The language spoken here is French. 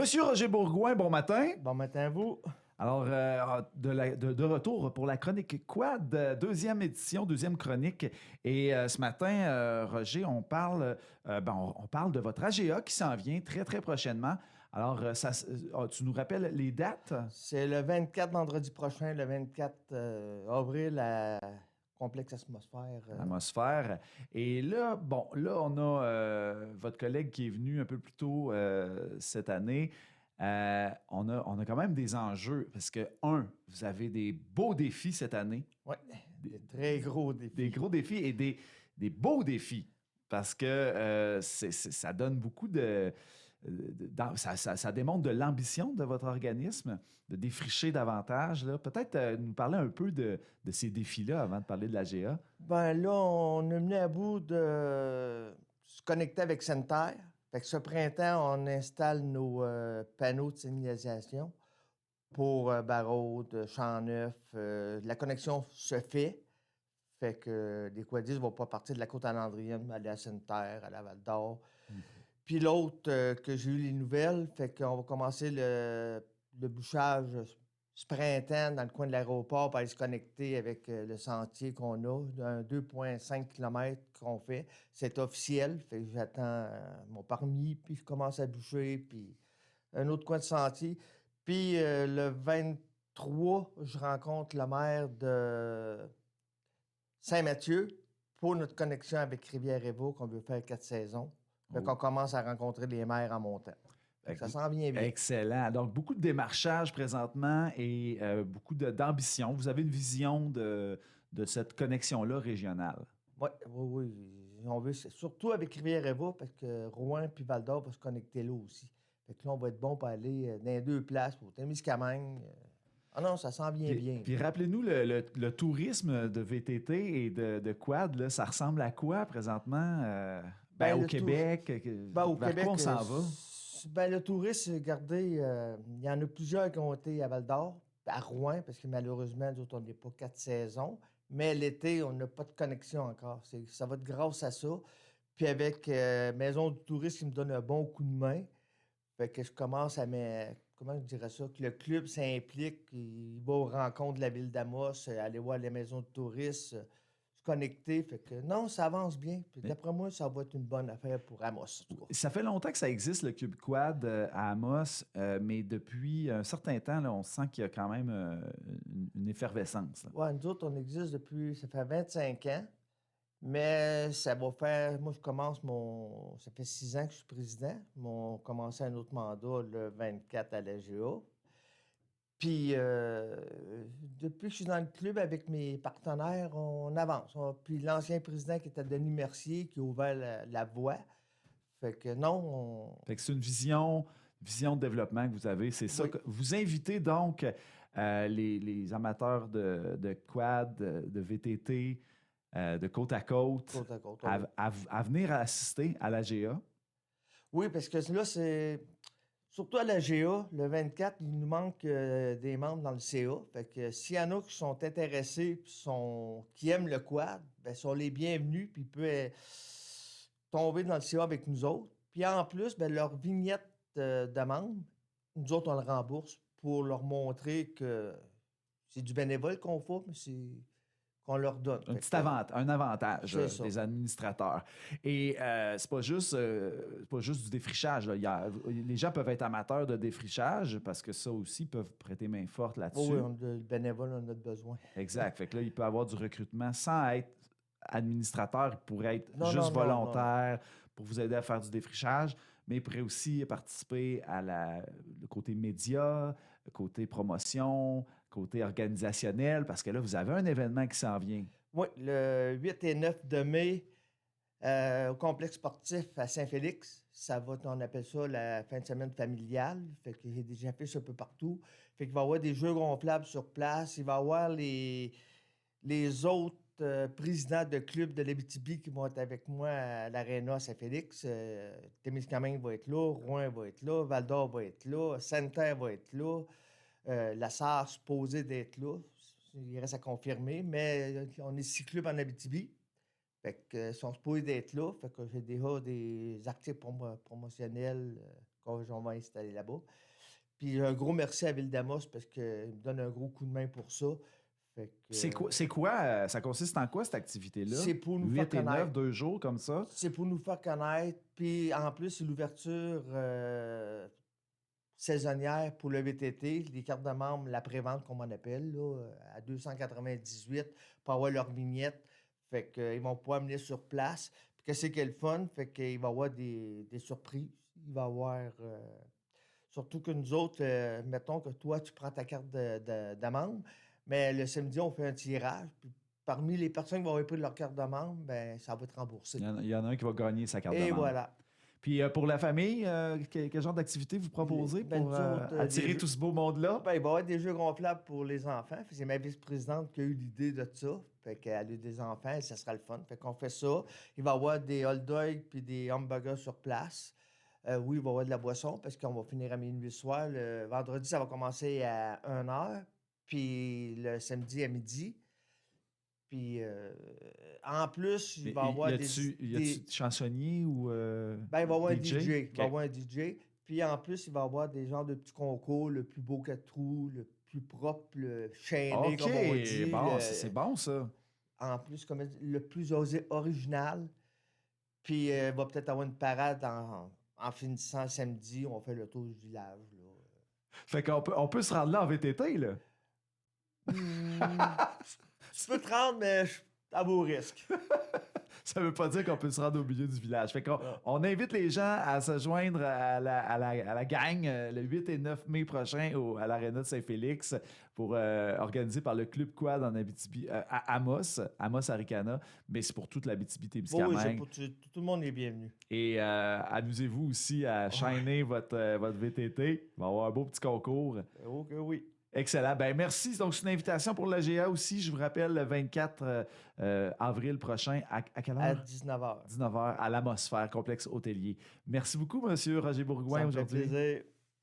Monsieur Roger Bourgouin, bon matin. Bon matin à vous. Alors, de retour pour la chronique Quad, deuxième édition, deuxième chronique. Et ce matin, Roger, on parle de votre AGA qui s'en vient très, très prochainement. Alors, tu nous rappelles les dates? C'est le 24 vendredi prochain, le 24 avril à Complexe Atmosphère. Atmosphère. Et là, on a votre collègue qui est venu un peu plus tôt cette année. On a quand même des enjeux parce que, vous avez des beaux défis cette année. Oui, des très gros défis. Des gros défis et des beaux défis parce que ça donne beaucoup ça démontre de l'ambition de votre organisme, de défricher davantage. Là. Peut-être nous parler un peu de ces défis-là avant de parler de l'AGA. Ben là, on est mené à bout de se connecter avec Santerre. Fait que ce printemps, on installe nos panneaux de signalisation pour Barraud, Champ-Neuf. La connexion se fait. Fait que les quadistes ne vont pas partir de la Côte-Alandrienne, aller à Sainte-Terre, à la Val-d'Or. Puis l'autre, que j'ai eu les nouvelles, fait qu'on va commencer le bouchage ce printemps dans le coin de l'aéroport pour aller se connecter avec le sentier qu'on a, d'un 2,5 km qu'on fait. C'est officiel, fait que j'attends mon permis, puis je commence à boucher, puis un autre coin de sentier. Puis le 23, je rencontre le maire de Saint-Mathieu pour notre connexion avec Rivière-Évo qu'on veut faire 4 saisons. Fait qu'on commence à rencontrer les maires en montant. Ça s'en vient bien. Excellent. Donc, beaucoup de démarchage présentement et beaucoup d'ambition. Vous avez une vision de cette connexion-là régionale. Oui. On veut, surtout avec Rivière-Évo, parce que Rouen puis Val-d'Or vont se connecter là aussi. Fait que là, on va être bon pour aller dans les deux places, pour Témiscamingue. Ah non, ça s'en vient bien. Puis rappelez-nous, le tourisme de VTT et de quad, là, ça ressemble à quoi présentement au Québec? Au vers Québec, quoi on s'en va? Le tourisme, regardez, il y en a plusieurs qui ont été à Val-d'Or, à Rouen, parce que malheureusement, nous autres, on n'est pas 4 saisons. Mais l'été, on n'a pas de connexion encore. Ça va être grâce à ça. Puis avec Maison du tourisme qui me donne un bon coup de main, fait que je commence à comment je dirais ça, que le club s'implique, il va aux rencontres de la ville d'Amos, aller voir les maisons de tourisme, se connecter. Fait que non, ça avance bien. Puis d'après moi, ça va être une bonne affaire pour Amos. En tout cas. Ça fait longtemps que ça existe, le Cube Quad à Amos, mais depuis un certain temps, là, on sent qu'il y a quand même une effervescence. Oui, nous autres, on existe depuis, ça fait 25 ans. Mais ça va faire, moi je commence ça fait 6 ans que je suis président, on commencé un autre mandat le 24 à l'AGA. Puis depuis que je suis dans le club avec mes partenaires, on avance. Puis l'ancien président qui était Denis Mercier qui a ouvert la voie. Fait que non, Fait que c'est une vision de développement que vous avez. C'est ça. Oui. Que vous invitez donc les amateurs de quad, de VTT, de côte à côte, côte à côte. à venir assister à l'AGA. Oui, parce que là, c'est surtout à la GA, le 24, il nous manque des membres dans le CA. Fait que s'il y en a qui sont intéressés puis qui aiment le quad, ben sont les bienvenus, puis ils peuvent tomber dans le CA avec nous autres. Puis en plus, ben, leur vignette de membre, nous autres, on le rembourse pour leur montrer que c'est du bénévole qu'on fait, mais qu'on leur donne. Un avantage C'est des administrateurs. Et c'est pas juste du défrichage. Là. Les gens peuvent être amateurs de défrichage parce que ça aussi peuvent prêter main forte là-dessus. Oui, le bénévole, on en a besoin. Exact. Fait que là, il peut y avoir du recrutement sans être administrateur. Il pourrait être volontaire pour vous aider à faire du défrichage, mais il pourrait aussi participer à le côté média, le côté promotion, côté organisationnel, parce que là, vous avez un événement qui s'en vient. Oui, le 8 et 9 de mai, au complexe sportif à Saint-Félix. On appelle ça la fin de semaine familiale. Fait qu'il y a des affiches un peu partout. Fait qu'il va y avoir des jeux gonflables sur place. Il va y avoir les autres présidents de clubs de l'Abitibi qui vont être avec moi à l'Arena à Saint-Félix. Témiscamingue va être là, Rouen va être là, Val-d'Or va être là, Sainte-Terre va être là, la SAR supposée d'être là. Il reste à confirmer, mais on est 6 clubs en Abitibi. Fait que sont supposés d'être là. Fait que j'ai déjà des articles promotionnels qu'on va installer là-bas. Puis un gros merci à Ville-d'Amos parce qu'ils me donnent un gros coup de main pour ça. Fait que, C'est quoi, ça consiste en quoi cette activité-là? c'est pour nous 8 faire et 9, connaître. 2 jours comme ça? C'est pour nous faire connaître. Puis en plus, c'est l'ouverture saisonnière pour le VTT. Les cartes de membres, la prévente, comme on appelle, là, à 298 pour avoir leur vignette. Fait qu'ils vont pouvoir venir sur place. Puis qu'est-ce qui est le fun? Fait qu'il va y avoir des surprises. Il va y avoir... surtout que nous autres, mettons que toi, tu prends ta carte de membre, mais le samedi, on fait un tirage. Puis parmi les personnes qui vont avoir pris leur carte de membre, ben, ça va être remboursé. Il y en a un qui va gagner sa carte de Et membre. voilà. Puis pour la famille, quel genre d'activité vous proposez Ben, pour nous autres, attirer tout ce beau monde-là? Ben, il va y avoir des jeux gonflables pour les enfants. C'est ma vice-présidente qui a eu l'idée de ça. Fait qu'elle a eu des enfants et ça sera le fun. Fait qu'on fait ça. Il va y avoir des hot dogs puis des hamburgers sur place. Oui, il va y avoir de la boisson parce qu'on va finir à minuit le soir. Le vendredi, ça va commencer à 1h, puis le samedi à midi. Puis en plus, il va y avoir y a-tu chansonnier ou ben, il va y avoir un DJ? DJ. Il OK. va y avoir un DJ. Puis en plus, il va y avoir des genres de petits concours, le plus beau 4 trous, le plus propre, le chaîné, comme on dit. OK, bon, c'est bon ça. En plus, comme le plus original. Puis il va peut-être avoir une parade en finissant samedi. On fait le tour du village. Là. Fait on peut se rendre là en VTT, là. Tu peux te rendre, mais à vos risques. Ça veut pas dire qu'on peut se rendre au milieu du village. Fait on invite les gens à se joindre à la gang le 8 et 9 mai prochain à l'Aréna de Saint-Félix pour organisé par le Club Quad en Abitibi, à Amos Aricana, mais c'est pour toute l'Abitibi-Témiscamingue. Oui, tout le monde est bienvenu. Et amusez-vous aussi à shiner votre VTT. On va avoir un beau petit concours. Ok, oui. Excellent. Ben merci. Donc, c'est une invitation pour la GA aussi. Je vous rappelle, le 24 avril prochain, à quelle heure? À 19h. 19h, à l'Atmosphère, complexe hôtelier. Merci beaucoup, M. Roger Bourgouin, Ça me fait aujourd'hui. plaisir.